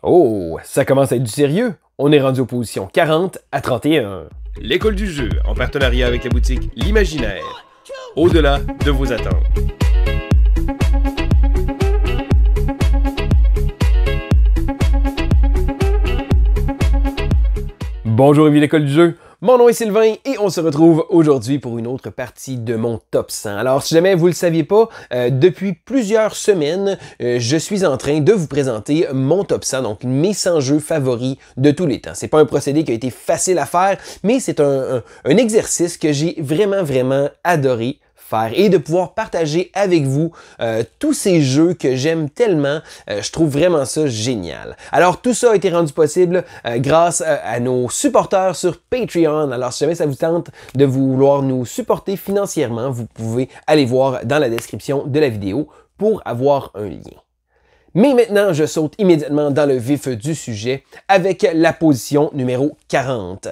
Oh, ça commence à être du sérieux. On est rendu aux positions 40 à 31. L'école du jeu, en partenariat avec la boutique L'Imaginaire. Au-delà de vos attentes. Bonjour amis de l'école du jeu, mon nom est Sylvain et on se retrouve aujourd'hui pour une autre partie de mon top 100. Alors si jamais vous ne le saviez pas, depuis plusieurs semaines, je suis en train de vous présenter mon top 100, donc mes 100 jeux favoris de tous les temps. C'est pas un procédé qui a été facile à faire, mais c'est un exercice que j'ai vraiment adoré faire et de pouvoir partager avec vous tous ces jeux que j'aime tellement. Je trouve vraiment ça génial. Alors tout ça a été rendu possible grâce à nos supporters sur Patreon. Alors si jamais ça vous tente de vouloir nous supporter financièrement, vous pouvez aller voir dans la description de la vidéo pour avoir un lien. Mais maintenant, je saute immédiatement dans le vif du sujet avec la position numéro 40.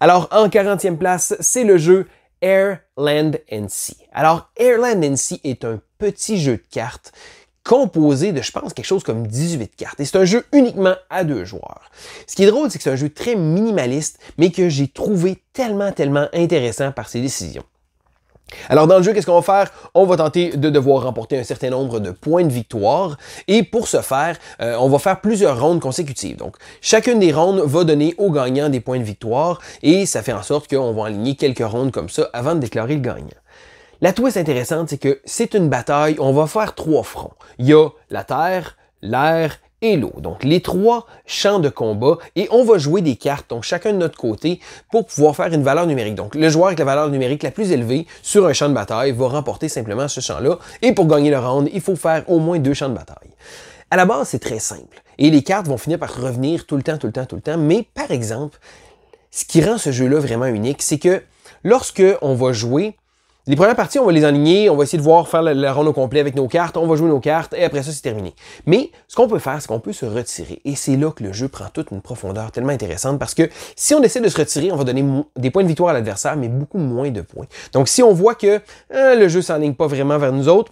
Alors en 40e place, c'est le jeu Air, Land and Sea. Alors, Air, Land and Sea est un petit jeu de cartes composé de, je pense, quelque chose comme 18 cartes. Et c'est un jeu uniquement à 2 joueurs. Ce qui est drôle, c'est que c'est un jeu très minimaliste, mais que j'ai trouvé tellement intéressant par ses décisions. Alors dans le jeu, qu'est-ce qu'on va faire? On va tenter de devoir remporter un certain nombre de points de victoire et pour ce faire, on va faire plusieurs rondes consécutives. Donc chacune des rondes va donner au gagnant des points de victoire et ça fait en sorte qu'on va aligner quelques rondes comme ça avant de déclarer le gagnant. La twist intéressante, c'est que c'est une bataille, on va faire 3 fronts. Il y a la terre, l'air et l'eau. Donc les 3 champs de combat et on va jouer des cartes, donc chacun de notre côté, pour pouvoir faire une valeur numérique. Donc le joueur avec la valeur numérique la plus élevée sur un champ de bataille va remporter simplement ce champ-là et pour gagner le round, il faut faire au moins 2 champs de bataille. À la base, c'est très simple et les cartes vont finir par revenir tout le temps, mais par exemple, ce qui rend ce jeu-là vraiment unique, c'est que lorsque on va jouer, les premières parties, on va les aligner, on va essayer de voir faire la ronde au complet avec nos cartes, on va jouer nos cartes et après ça, c'est terminé. Mais ce qu'on peut faire, c'est qu'on peut se retirer et c'est là que le jeu prend toute une profondeur tellement intéressante parce que si on essaie de se retirer, on va donner des points de victoire à l'adversaire, mais beaucoup moins de points. Donc si on voit que le jeu s'enligne pas vraiment vers nous autres,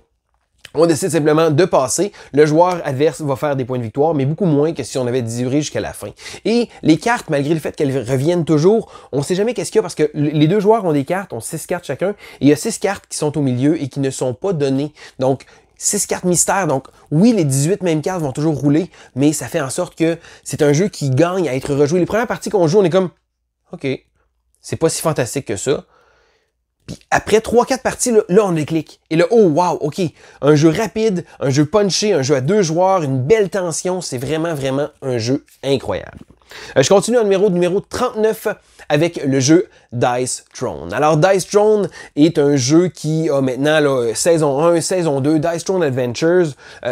on décide simplement de passer. Le joueur adverse va faire des points de victoire, mais beaucoup moins que si on avait duré jusqu'à la fin. Et les cartes, malgré le fait qu'elles reviennent toujours, on ne sait jamais qu'est-ce qu'il y a parce que les 2 joueurs ont des cartes, ont 6 cartes chacun, et il y a 6 cartes qui sont au milieu et qui ne sont pas données. Donc, 6 cartes mystères. Donc, oui, les 18 mêmes cartes vont toujours rouler, mais ça fait en sorte que c'est un jeu qui gagne à être rejoué. Les premières parties qu'on joue, on est comme, OK, c'est pas si fantastique que ça. Puis après 3-4 parties, là, on déclic. Et là, oh wow, OK, un jeu rapide, un jeu punché, un jeu à 2 joueurs, une belle tension, c'est vraiment un jeu incroyable. Je continue en numéro 39 avec le jeu Dice Throne. Alors Dice Throne est un jeu qui a maintenant là, saison 1, saison 2, Dice Throne Adventures.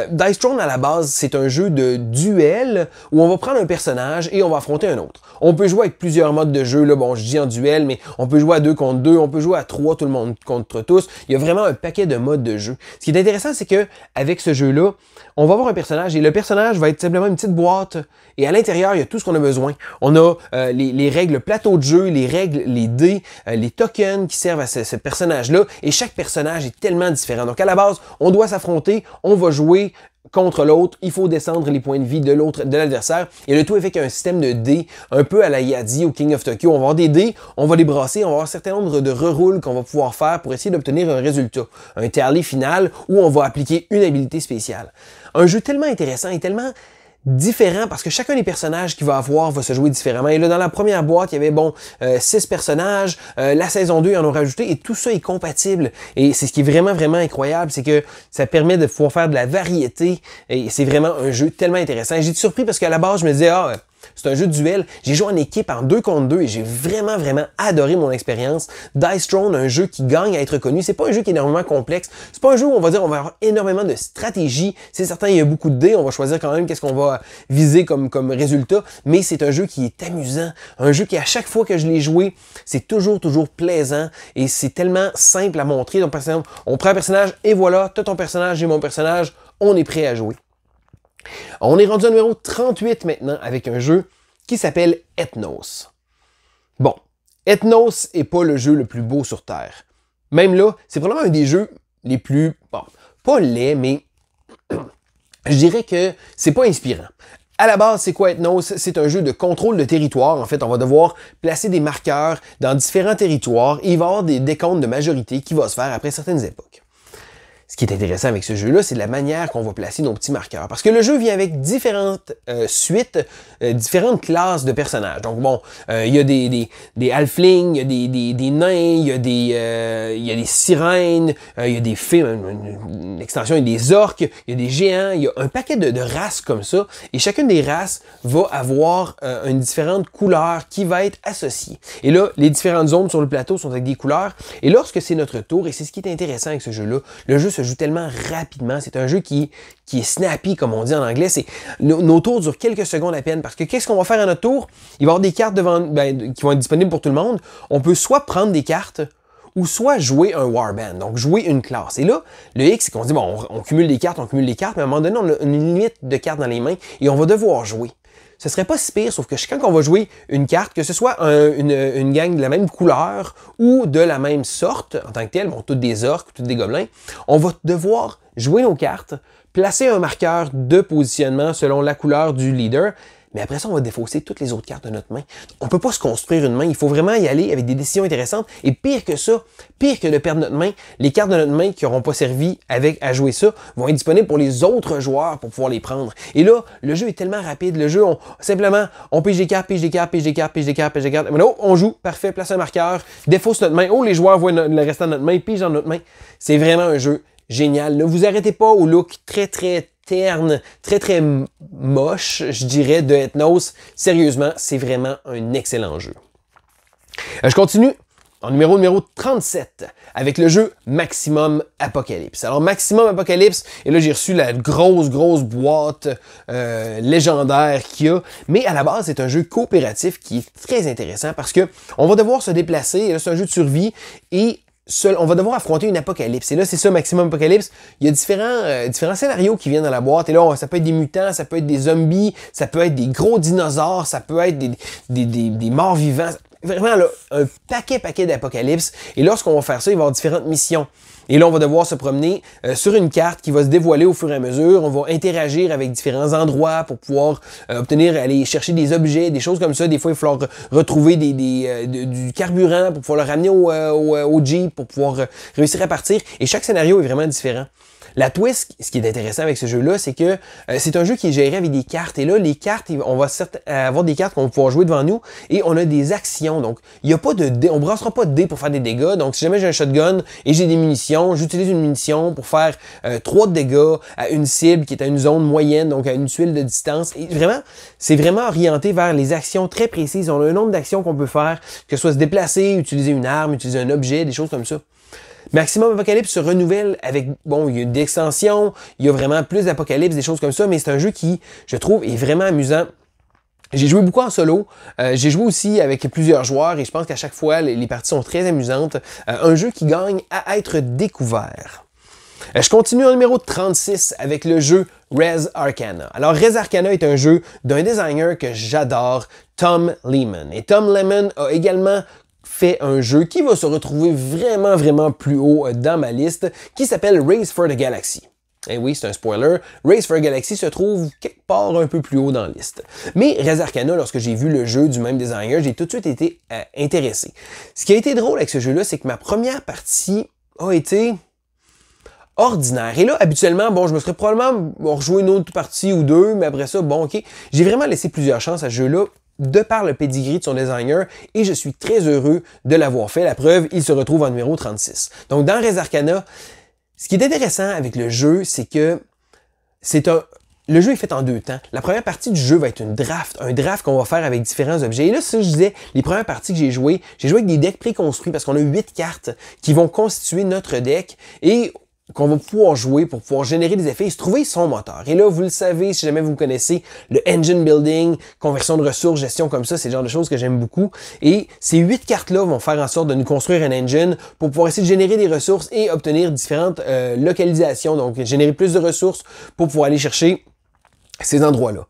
Dice Throne à la base, c'est un jeu de duel où on va prendre un personnage et on va affronter un autre. On peut jouer avec plusieurs modes de jeu, là, bon je dis en duel, mais on peut jouer à 2 contre 2, on peut jouer à 3, tout le monde contre tous. Il y a vraiment un paquet de modes de jeu. Ce qui est intéressant, c'est que avec ce jeu-là, on va avoir un personnage et le personnage va être simplement une petite boîte et à l'intérieur, il y a tout ce qu'on a besoin. On a les règles plateau de jeu, les règles, les dés, les tokens qui servent à ce personnage-là et chaque personnage est tellement différent. Donc à la base, on doit s'affronter, on va jouer contre l'autre, il faut descendre les points de vie de l'autre, de l'adversaire. Et le tout est fait qu'un système de dés, un peu à la Yadi ou King of Tokyo. On va avoir des dés, on va les brasser, on va avoir un certain nombre de rerolls qu'on va pouvoir faire pour essayer d'obtenir un résultat. Un tally final où on va appliquer une habilité spéciale. Un jeu tellement intéressant et tellement différent parce que chacun des personnages qu'il va avoir va se jouer différemment. Et là, dans la première boîte, il y avait, 6 personnages. La saison 2, ils en ont rajouté et tout ça est compatible. Et c'est ce qui est vraiment incroyable, c'est que ça permet de pouvoir faire de la variété et c'est vraiment un jeu tellement intéressant. Et j'ai été surpris parce qu'à la base, je me disais, c'est un jeu de duel. J'ai joué en équipe en 2 contre 2 et j'ai vraiment adoré mon expérience. Dice Throne, un jeu qui gagne à être connu. C'est pas un jeu qui est énormément complexe. C'est pas un jeu où on va dire on va avoir énormément de stratégie. C'est certain, il y a beaucoup de dés. On va choisir quand même qu'est-ce qu'on va viser comme résultat. Mais c'est un jeu qui est amusant. Un jeu qui, à chaque fois que je l'ai joué, c'est toujours plaisant. Et c'est tellement simple à montrer. Donc, par exemple, on prend un personnage et voilà, t'as ton personnage, j'ai mon personnage. On est prêt à jouer. On est rendu au numéro 38 maintenant avec un jeu qui s'appelle Ethnos. Bon, Ethnos n'est pas le jeu le plus beau sur Terre. Même là, c'est probablement un des jeux les plus, pas laids, mais je dirais que c'est pas inspirant. À la base, c'est quoi Ethnos? C'est un jeu de contrôle de territoire. En fait, on va devoir placer des marqueurs dans différents territoires et il va y avoir des décomptes de majorité qui vont se faire après certaines époques. Ce qui est intéressant avec ce jeu-là, c'est la manière qu'on va placer nos petits marqueurs. Parce que le jeu vient avec différentes suites, différentes classes de personnages. Donc bon, il y a des halflings, il y a des nains, il y a des sirènes, il y a des fées, une extension, il y a des orques, il y a des géants, il y a un paquet de races comme ça. Et chacune des races va avoir une différente couleur qui va être associée. Et là, les différentes zones sur le plateau sont avec des couleurs. Et lorsque c'est notre tour, et c'est ce qui est intéressant avec ce jeu-là, le jeu se joue tellement rapidement. C'est un jeu qui est snappy, comme on dit en anglais. Nos tours durent quelques secondes à peine parce que qu'est-ce qu'on va faire à notre tour? Il va y avoir des cartes qui vont être disponibles pour tout le monde. On peut soit prendre des cartes ou soit jouer un warband, donc jouer une classe. Et là, le hic, c'est qu'on se dit, bon, on cumule des cartes, mais à un moment donné, on a une limite de cartes dans les mains et on va devoir jouer. Ce serait pas si pire, sauf que quand on va jouer une carte, que ce soit une gang de la même couleur ou de la même sorte, en tant que telle, bon, toutes des orques, toutes des gobelins, on va devoir jouer nos cartes, placer un marqueur de positionnement selon la couleur du leader, mais après ça, on va défausser toutes les autres cartes de notre main. On peut pas se construire une main, il faut vraiment y aller avec des décisions intéressantes. Et pire que ça, pire que de perdre notre main, les cartes de notre main qui n'auront pas servi à jouer ça vont être disponibles pour les autres joueurs pour pouvoir les prendre. Et là, le jeu est tellement rapide, le jeu, on pige des cartes, pige des cartes, pige des cartes, pige des cartes, pige des cartes. Mais on joue, parfait, place un marqueur, défausse notre main. Oh, les joueurs voient le restant de notre main, pige dans notre main. C'est vraiment un jeu génial. Ne vous arrêtez pas au look très terne, très moche, je dirais, de Ethnos. Sérieusement, c'est vraiment un excellent jeu. Je continue en numéro 37 avec le jeu Maximum Apocalypse. Alors Maximum Apocalypse, et là j'ai reçu la grosse boîte légendaire qu'il y a, mais à la base c'est un jeu coopératif qui est très intéressant parce que on va devoir se déplacer, et là c'est un jeu de survie et on va devoir affronter une apocalypse. Et là, c'est ça, Maximum Apocalypse. Il y a différents scénarios qui viennent dans la boîte. Et là, ça peut être des mutants, ça peut être des zombies, ça peut être des gros dinosaures, ça peut être des morts vivants. Vraiment, là, un paquet d'apocalypse. Et lorsqu'on va faire ça, il va y avoir différentes missions. Et là, on va devoir se promener sur une carte qui va se dévoiler au fur et à mesure. On va interagir avec différents endroits pour pouvoir aller chercher des objets, des choses comme ça. Des fois, il va falloir retrouver du carburant pour pouvoir le ramener au Jeep, pour pouvoir réussir à partir. Et chaque scénario est vraiment différent. La twist, ce qui est intéressant avec ce jeu-là, c'est que c'est un jeu qui est géré avec des cartes. Et là, les cartes, on va avoir des cartes qu'on va pouvoir jouer devant nous et on a des actions. Donc, il n'y a pas de dés. On ne brassera pas de dés pour faire des dégâts. Donc, si jamais j'ai un shotgun et j'ai des munitions, j'utilise une munition pour faire 3 de dégâts à une cible qui est à une zone moyenne, donc à une tuile de distance. Et vraiment, c'est vraiment orienté vers les actions très précises. On a un nombre d'actions qu'on peut faire, que ce soit se déplacer, utiliser une arme, utiliser un objet, des choses comme ça. Maximum Apocalypse se renouvelle avec, bon, il y a des extensions, il y a vraiment plus d'apocalypse, des choses comme ça, mais c'est un jeu qui, je trouve, est vraiment amusant. J'ai joué beaucoup en solo, j'ai joué aussi avec plusieurs joueurs et je pense qu'à chaque fois, les parties sont très amusantes. Un jeu qui gagne à être découvert. Je continue en numéro 36 avec le jeu Res Arcana. Alors, Res Arcana est un jeu d'un designer que j'adore, Tom Lehman. Et Tom Lehman a également fait un jeu qui va se retrouver vraiment plus haut dans ma liste, qui s'appelle Race for the Galaxy. Et oui, c'est un spoiler, Race for the Galaxy se trouve quelque part un peu plus haut dans la liste. Mais Res Arcana, lorsque j'ai vu le jeu du même designer, j'ai tout de suite été intéressé. Ce qui a été drôle avec ce jeu-là, c'est que ma première partie a été ordinaire. Et là, habituellement, bon, je me serais probablement rejoué une autre partie ou deux, mais après ça, bon, ok. J'ai vraiment laissé plusieurs chances à ce jeu-là, de par le pedigree de son designer, et je suis très heureux de l'avoir fait. La preuve, il se retrouve en numéro 36. Donc, dans Res Arcana, ce qui est intéressant avec le jeu, c'est que le jeu est fait en 2 temps. La première partie du jeu va être un draft qu'on va faire avec différents objets. Et là, ça, je disais, les premières parties que j'ai joué avec des decks préconstruits parce qu'on a 8 cartes qui vont constituer notre deck et qu'on va pouvoir jouer pour pouvoir générer des effets et se trouver son moteur. Et là, vous le savez, si jamais vous connaissez le engine building, conversion de ressources, gestion comme ça, c'est le genre de choses que j'aime beaucoup. Et ces 8 cartes-là vont faire en sorte de nous construire un engine pour pouvoir essayer de générer des ressources et obtenir différentes localisations, donc générer plus de ressources pour pouvoir aller chercher ces endroits-là.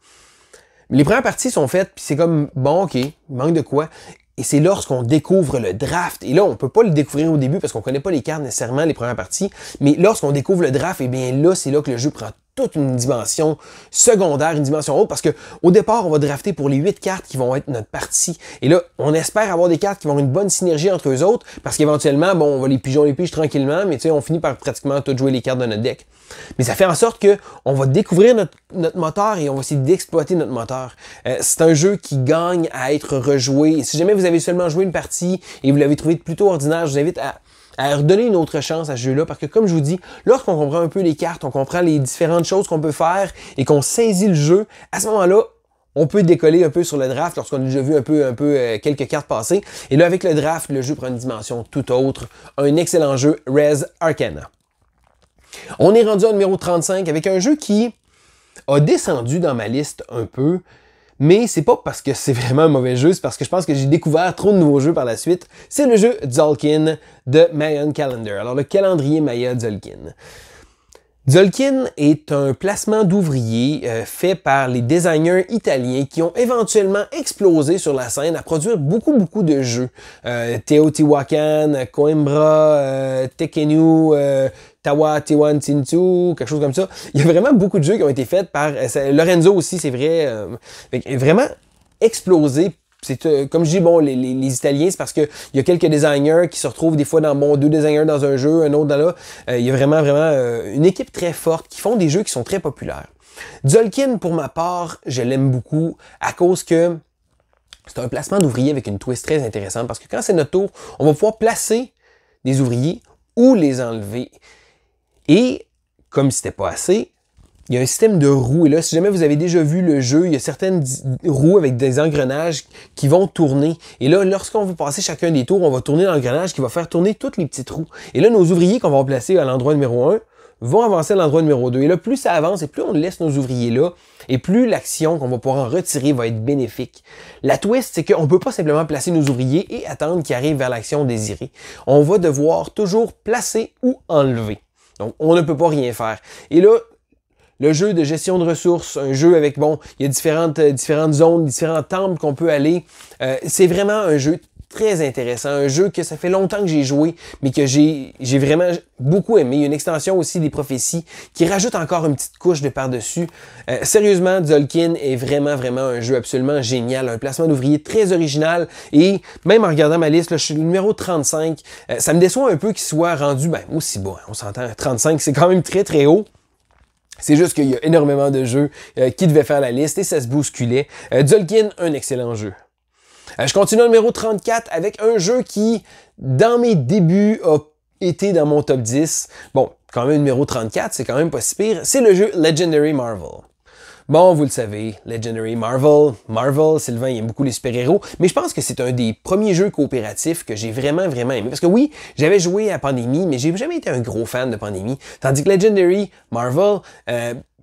Les premières parties sont faites, puis c'est comme, bon, ok, il manque de quoi? Et c'est lorsqu'on découvre le draft, et là, on peut pas le découvrir au début parce qu'on connaît pas les cartes nécessairement, les premières parties, mais lorsqu'on découvre le draft, et bien là, c'est là que le jeu prend toute une dimension secondaire, une dimension haute, parce que au départ, on va drafter pour les 8 cartes qui vont être notre partie. Et là, on espère avoir des cartes qui vont avoir une bonne synergie entre eux autres, parce qu'éventuellement, bon, on va les pige tranquillement, mais tu sais, on finit par pratiquement tout jouer les cartes de notre deck. Mais ça fait en sorte que on va découvrir notre moteur et on va essayer d'exploiter notre moteur. C'est un jeu qui gagne à être rejoué. Et si jamais vous avez seulement joué une partie et vous l'avez trouvé plutôt ordinaire, je vous invite à redonner une autre chance à ce jeu-là, parce que comme je vous dis, lorsqu'on comprend un peu les cartes, on comprend les différentes choses qu'on peut faire et qu'on saisit le jeu, à ce moment-là, on peut décoller un peu sur le draft lorsqu'on a déjà vu un peu quelques cartes passer. Et là, avec le draft, le jeu prend une dimension tout autre. Un excellent jeu, Res Arcana. On est rendu au numéro 35 avec un jeu qui a descendu dans ma liste un peu, mais c'est pas parce que c'est vraiment un mauvais jeu, c'est parce que je pense que j'ai découvert trop de nouveaux jeux par la suite. C'est le jeu Tzolk'in de Mayan Calendar. Alors, le calendrier Maya Tzolk'in. Tzolk'in est un placement d'ouvriers fait par les designers italiens qui ont éventuellement explosé sur la scène à produire beaucoup de jeux. Teotihuacan, Coimbra, Tekhenu, Tawa-Tewan-Tintu, quelque chose comme ça. Il y a vraiment beaucoup de jeux qui ont été faits par Lorenzo aussi, c'est vrai. Vraiment explosé. C'est comme je dis, bon, les Italiens, c'est parce qu'il y a quelques designers qui se retrouvent des fois dans, bon, 2 designers dans un jeu, un autre dans là. Il y a vraiment une équipe très forte qui font des jeux qui sont très populaires. Tzolk'in, pour ma part, je l'aime beaucoup à cause que c'est un placement d'ouvriers avec une twist très intéressante, parce que quand c'est notre tour, on va pouvoir placer des ouvriers ou les enlever. Et, comme si c'était pas assez, il y a un système de roues. Et là, si jamais vous avez déjà vu le jeu, il y a certaines roues avec des engrenages qui vont tourner. Et là, lorsqu'on va passer chacun des tours, on va tourner l'engrenage qui va faire tourner toutes les petites roues. Et là, nos ouvriers qu'on va placer à l'endroit numéro 1 vont avancer à l'endroit numéro 2. Et là, plus ça avance et plus on laisse nos ouvriers là, et plus l'action qu'on va pouvoir en retirer va être bénéfique. La twist, c'est qu'on ne peut pas simplement placer nos ouvriers et attendre qu'ils arrivent vers l'action désirée. On va devoir toujours placer ou enlever. Donc, on ne peut pas rien faire. Et là, le jeu de gestion de ressources, un jeu avec, bon, il y a différentes zones, différents temples qu'on peut aller. C'est vraiment un jeu très intéressant, un jeu que ça fait longtemps que j'ai joué, mais que j'ai vraiment beaucoup aimé. Il y a une extension aussi des prophéties qui rajoute encore une petite couche de par-dessus. Sérieusement, Tzolk'in est vraiment un jeu absolument génial, un placement d'ouvriers très original, et même en regardant ma liste, là, je suis le numéro 35, ça me déçoit un peu qu'il soit rendu aussi bas. On s'entend, 35, c'est quand même très haut. C'est juste qu'il y a énormément de jeux qui devaient faire la liste et ça se bousculait. Tzolk'in, un excellent jeu. Je continue au numéro 34 avec un jeu qui, dans mes débuts, a été dans mon top 10. Bon, quand même numéro 34, c'est quand même pas si pire. C'est le jeu Legendary Marvel. Bon, vous le savez, Legendary Marvel, Sylvain, il aime beaucoup les super-héros, mais je pense que c'est un des premiers jeux coopératifs que j'ai vraiment aimé. Parce que oui, j'avais joué à Pandémie, mais j'ai jamais été un gros fan de Pandémie. Tandis que Legendary Marvel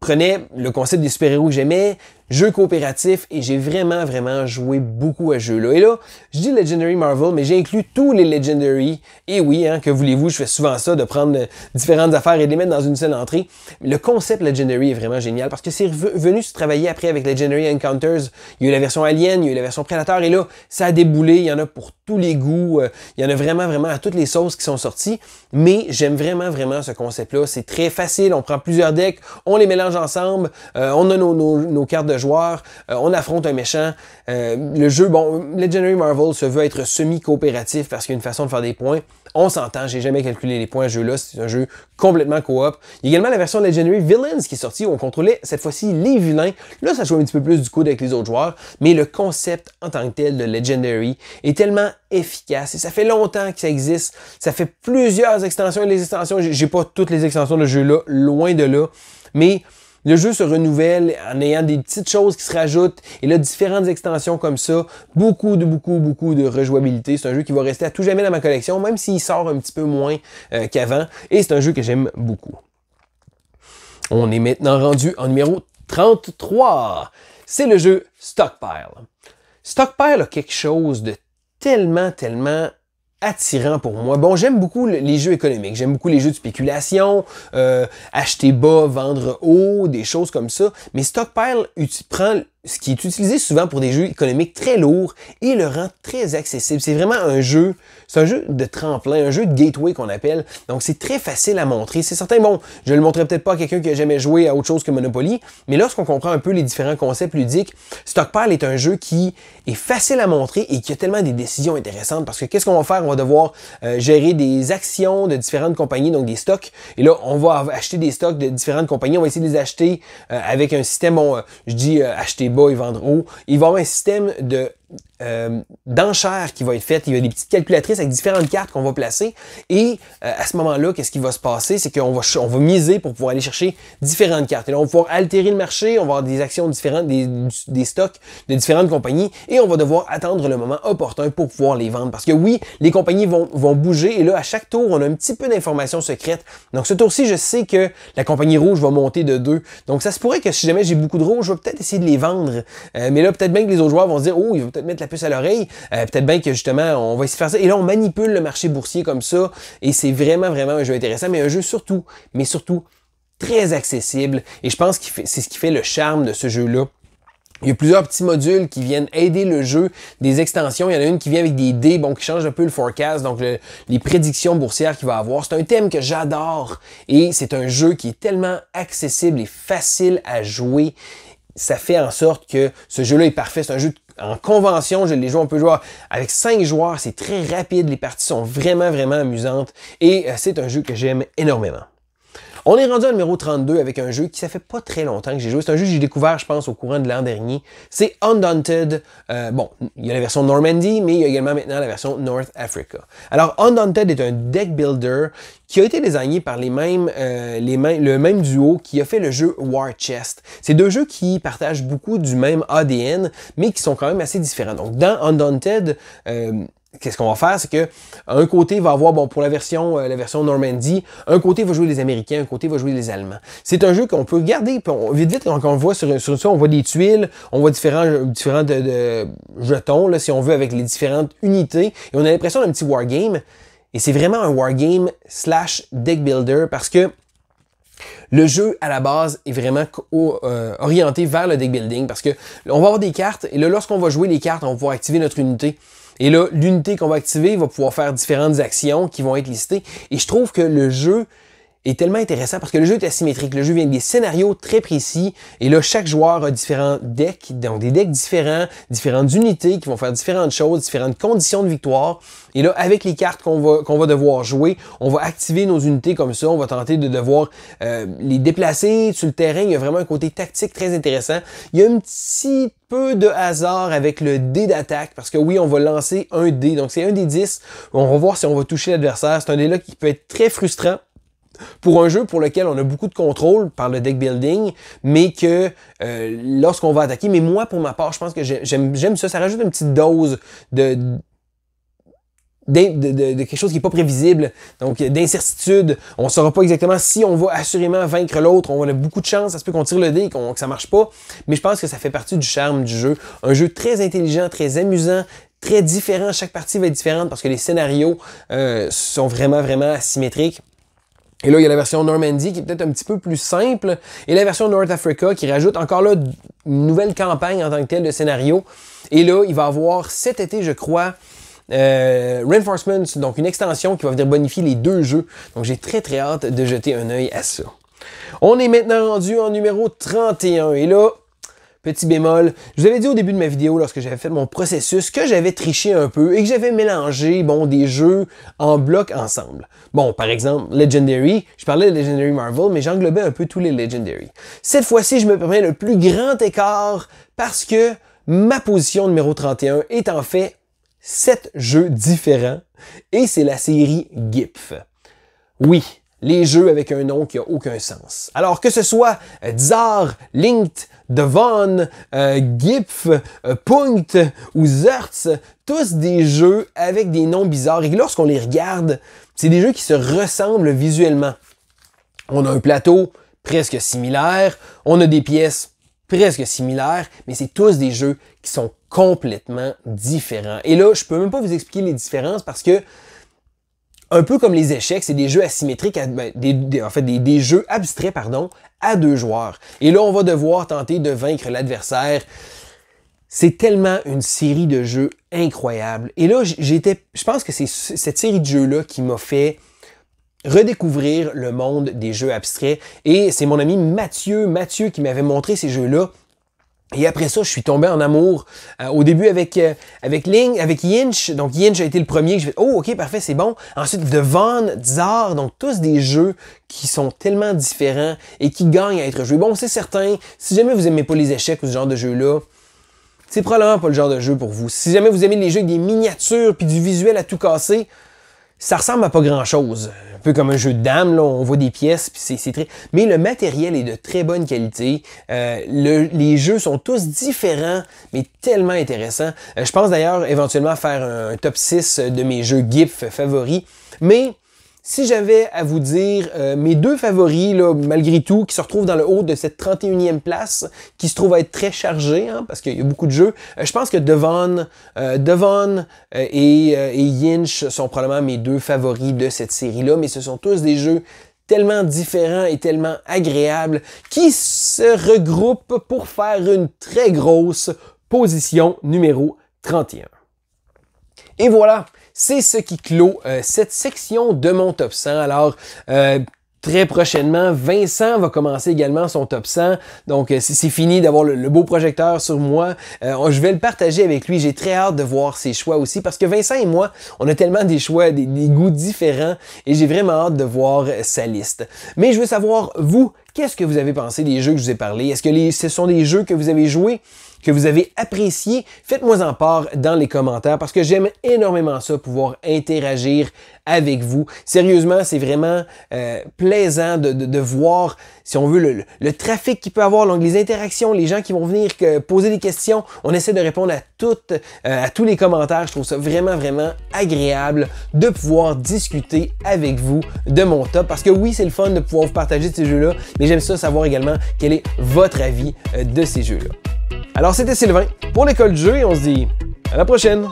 prenait le concept des super-héros que j'aimais, jeu coopératif, et j'ai vraiment joué beaucoup à ce jeu-là. Et là, je dis Legendary Marvel, mais j'ai inclus tous les Legendary. Et oui, hein, que voulez-vous, je fais souvent ça, de prendre différentes affaires et de les mettre dans une seule entrée. Le concept Legendary est vraiment génial, parce que c'est venu se travailler après avec Legendary Encounters. Il y a eu la version Alien, il y a eu la version Predator, et là, ça a déboulé, il y en a pour tous les goûts, il y en a vraiment à toutes les sauces qui sont sorties, mais j'aime vraiment ce concept-là. C'est très facile, on prend plusieurs decks, on les mélange ensemble, on a nos cartes de joueurs, on affronte un méchant. Le jeu, bon, Legendary Marvel se veut être semi-coopératif parce qu'il y a une façon de faire des points. On s'entend, j'ai jamais calculé les points à ce jeu-là, c'est un jeu complètement coop. Il y a également la version Legendary Villains qui est sortie où on contrôlait cette fois-ci les vilains. Là, ça joue un petit peu plus du coude avec les autres joueurs, mais le concept en tant que tel de Legendary est tellement efficace et ça fait longtemps que ça existe. Ça fait plusieurs extensions et les extensions, j'ai pas toutes les extensions de ce jeu-là, loin de là, mais le jeu se renouvelle en ayant des petites choses qui se rajoutent et là, différentes extensions comme ça, beaucoup de rejouabilité. C'est un jeu qui va rester à tout jamais dans ma collection, même s'il sort un petit peu moins qu'avant, et c'est un jeu que j'aime beaucoup. On est maintenant rendu en numéro 33. C'est le jeu Stockpile. Stockpile a quelque chose de tellement attirant pour moi. Bon, j'aime beaucoup les jeux économiques, j'aime beaucoup les jeux de spéculation, acheter bas, vendre haut, des choses comme ça, mais Stockpile prend ce qui est utilisé souvent pour des jeux économiques très lourds et le rend très accessible. C'est vraiment un jeu, c'est un jeu de tremplin, un jeu de gateway qu'on appelle. Donc c'est très facile à montrer. C'est certain, bon, je le montrerai peut-être pas à quelqu'un qui a jamais joué à autre chose que Monopoly, mais lorsqu'on comprend un peu les différents concepts ludiques, Stockpile est un jeu qui est facile à montrer et qui a tellement des décisions intéressantes parce que qu'est-ce qu'on va faire? On va devoir gérer des actions de différentes compagnies, donc des stocks. Et là, on va acheter des stocks de différentes compagnies. On va essayer de les acheter avec un système, bon, je dis acheter bas et vendre haut. Il va y avoir un système d'enchères qui va être faite. Il y a des petites calculatrices avec différentes cartes qu'on va placer. Et à ce moment-là, qu'est-ce qui va se passer? C'est qu'on va miser pour pouvoir aller chercher différentes cartes. Et là, on va pouvoir altérer le marché. On va avoir des actions différentes, des stocks de différentes compagnies. Et on va devoir attendre le moment opportun pour pouvoir les vendre. Parce que oui, les compagnies vont bouger. Et là, à chaque tour, on a un petit peu d'informations secrètes. Donc, ce tour-ci, je sais que la compagnie rouge va monter de 2. Donc, ça se pourrait que si jamais j'ai beaucoup de rouges, je vais peut-être essayer de les vendre. Mais là, peut-être bien que les autres joueurs vont se dire, oh, il va peut-être mettre la puce à l'oreille. Peut-être bien que justement, on va essayer de faire ça. Et là, on manipule le marché boursier comme ça. Et c'est vraiment, vraiment un jeu intéressant, mais un jeu surtout très accessible. Et je pense que c'est ce qui fait le charme de ce jeu-là. Il y a plusieurs petits modules qui viennent aider le jeu, des extensions. Il y en a une qui vient avec des dés, bon, qui change un peu le forecast, donc les prédictions boursières qu'il va avoir. C'est un thème que j'adore et c'est un jeu qui est tellement accessible et facile à jouer. Ça fait en sorte que ce jeu-là est parfait. C'est un jeu en convention, les jeux, on peut jouer avec 5 joueurs. C'est très rapide. Les parties sont vraiment, vraiment amusantes. Et c'est un jeu que j'aime énormément. On est rendu au numéro 32 avec un jeu qui ça fait pas très longtemps que j'ai joué. C'est un jeu que j'ai découvert, je pense, au courant de l'an dernier. C'est Undaunted. Bon, il y a la version Normandy, mais il y a également maintenant la version North Africa. Alors, Undaunted est un deck builder qui a été designé par le même duo qui a fait le jeu War Chest. C'est deux jeux qui partagent beaucoup du même ADN, mais qui sont quand même assez différents. Donc, dans Undaunted, qu'est-ce qu'on va faire? C'est que un côté va avoir, bon, pour la version Normandy, un côté va jouer les Américains, un côté va jouer les Allemands. C'est un jeu qu'on peut regarder, puis vite, quand on le voit sur ça, on voit des tuiles, on voit différents de jetons, là, si on veut, avec les différentes unités, et on a l'impression d'un petit wargame. Et c'est vraiment un wargame / deck builder parce que le jeu, à la base, est vraiment orienté vers le deck building parce que on va avoir des cartes et là, lorsqu'on va jouer les cartes, on va pouvoir activer notre unité. Et là, l'unité qu'on va activer va pouvoir faire différentes actions qui vont être listées. Et je trouve que le jeu est tellement intéressant parce que le jeu est asymétrique. Le jeu vient des scénarios très précis. Et là, chaque joueur a différents decks, donc des decks différents, différentes unités qui vont faire différentes choses, différentes conditions de victoire. Et là, avec les cartes qu'on va devoir jouer, on va activer nos unités comme ça. On va tenter de devoir les déplacer sur le terrain. Il y a vraiment un côté tactique très intéressant. Il y a un petit peu de hasard avec le dé d'attaque parce que oui, on va lancer un dé. Donc, c'est un des 10. On va voir si on va toucher l'adversaire. C'est un dé-là qui peut être très frustrant pour un jeu pour lequel on a beaucoup de contrôle par le deck building, mais que lorsqu'on va attaquer, mais moi, pour ma part, je pense que j'aime ça. Ça rajoute une petite dose de quelque chose qui n'est pas prévisible, donc d'incertitude. On ne saura pas exactement si on va assurément vaincre l'autre. On a beaucoup de chance, ça se peut qu'on tire le dé et que ça marche pas, mais je pense que ça fait partie du charme du jeu. Un jeu très intelligent, très amusant, très différent. Chaque partie va être différente parce que les scénarios sont vraiment, vraiment asymétriques. Et là, il y a la version Normandy qui est peut-être un petit peu plus simple. Et la version North Africa qui rajoute encore là une nouvelle campagne en tant que telle de scénario. Et là, il va y avoir cet été, je crois, Reinforcements, donc une extension qui va venir bonifier les deux jeux. Donc j'ai très très hâte de jeter un œil à ça. On est maintenant rendu en numéro 31. Et là, petit bémol, je vous avais dit au début de ma vidéo, lorsque j'avais fait mon processus, que j'avais triché un peu et que j'avais mélangé, bon, des jeux en bloc ensemble. Bon, par exemple, Legendary, je parlais de Legendary Marvel, mais j'englobais un peu tous les Legendary. Cette fois-ci, je me permets le plus grand écart parce que ma position numéro 31 est en fait 7 jeux différents et c'est la série GIPF. Oui, les jeux avec un nom qui n'a aucun sens. Alors que ce soit Tsar, Linked, Devon, GIPF, Punkt ou Zertz, tous des jeux avec des noms bizarres et lorsqu'on les regarde, c'est des jeux qui se ressemblent visuellement. On a un plateau presque similaire, on a des pièces presque similaires, mais c'est tous des jeux qui sont complètement différents. Et là, je peux même pas vous expliquer les différences parce que Un peu comme les échecs, c'est des jeux asymétriques, en fait des jeux abstraits, pardon, à 2 joueurs. Et là, on va devoir tenter de vaincre l'adversaire. C'est tellement une série de jeux incroyable. Et là, je pense que c'est cette série de jeux-là qui m'a fait redécouvrir le monde des jeux abstraits. Et c'est mon ami Mathieu qui m'avait montré ces jeux-là. Et après ça, je suis tombé en amour au début avec Yinch. Donc Yinch a été le premier. Je fais oh ok parfait c'est bon. Ensuite Devon, Tsar, donc tous des jeux qui sont tellement différents et qui gagnent à être joués. Bon c'est certain, si jamais vous aimez pas les échecs ou ce genre de jeu là, c'est probablement pas le genre de jeu pour vous. Si jamais vous aimez les jeux avec des miniatures puis du visuel à tout casser, ça ressemble à pas grand-chose. Un peu comme un jeu de dames, là, on voit des pièces, puis c'est très... Mais le matériel est de très bonne qualité. Les jeux sont tous différents, mais tellement intéressants. Je pense d'ailleurs éventuellement faire un top 6 de mes jeux GIF favoris. Mais si j'avais à vous dire mes 2 favoris, là, malgré tout, qui se retrouvent dans le haut de cette 31e place, qui se trouve à être très chargée, hein, parce qu'il y a beaucoup de jeux, je pense que Devon et Yinch sont probablement mes 2 favoris de cette série-là, mais ce sont tous des jeux tellement différents et tellement agréables qui se regroupent pour faire une très grosse position numéro 31. Et voilà! C'est ce qui clôt cette section de mon top 100. Alors, très prochainement, Vincent va commencer également son top 100. Donc, c'est fini d'avoir le beau projecteur sur moi. Je vais le partager avec lui. J'ai très hâte de voir ses choix aussi parce que Vincent et moi, on a tellement des choix, des goûts différents et j'ai vraiment hâte de voir sa liste. Mais je veux savoir, vous, qu'est-ce que vous avez pensé des jeux que je vous ai parlé? Est-ce que ce sont des jeux que vous avez joués, que vous avez apprécié? Faites-moi en part dans les commentaires parce que j'aime énormément ça, pouvoir interagir avec vous. Sérieusement, c'est vraiment plaisant de voir, si on veut, le trafic qu'il peut avoir, donc les interactions, les gens qui vont venir poser des questions. On essaie de répondre à tous les commentaires. Je trouve ça vraiment, vraiment agréable de pouvoir discuter avec vous de mon top parce que oui, c'est le fun de pouvoir vous partager ces jeux-là, mais j'aime ça savoir également quel est votre avis de ces jeux-là. Alors, c'était Sylvain pour l'école du jeu et on se dit à la prochaine!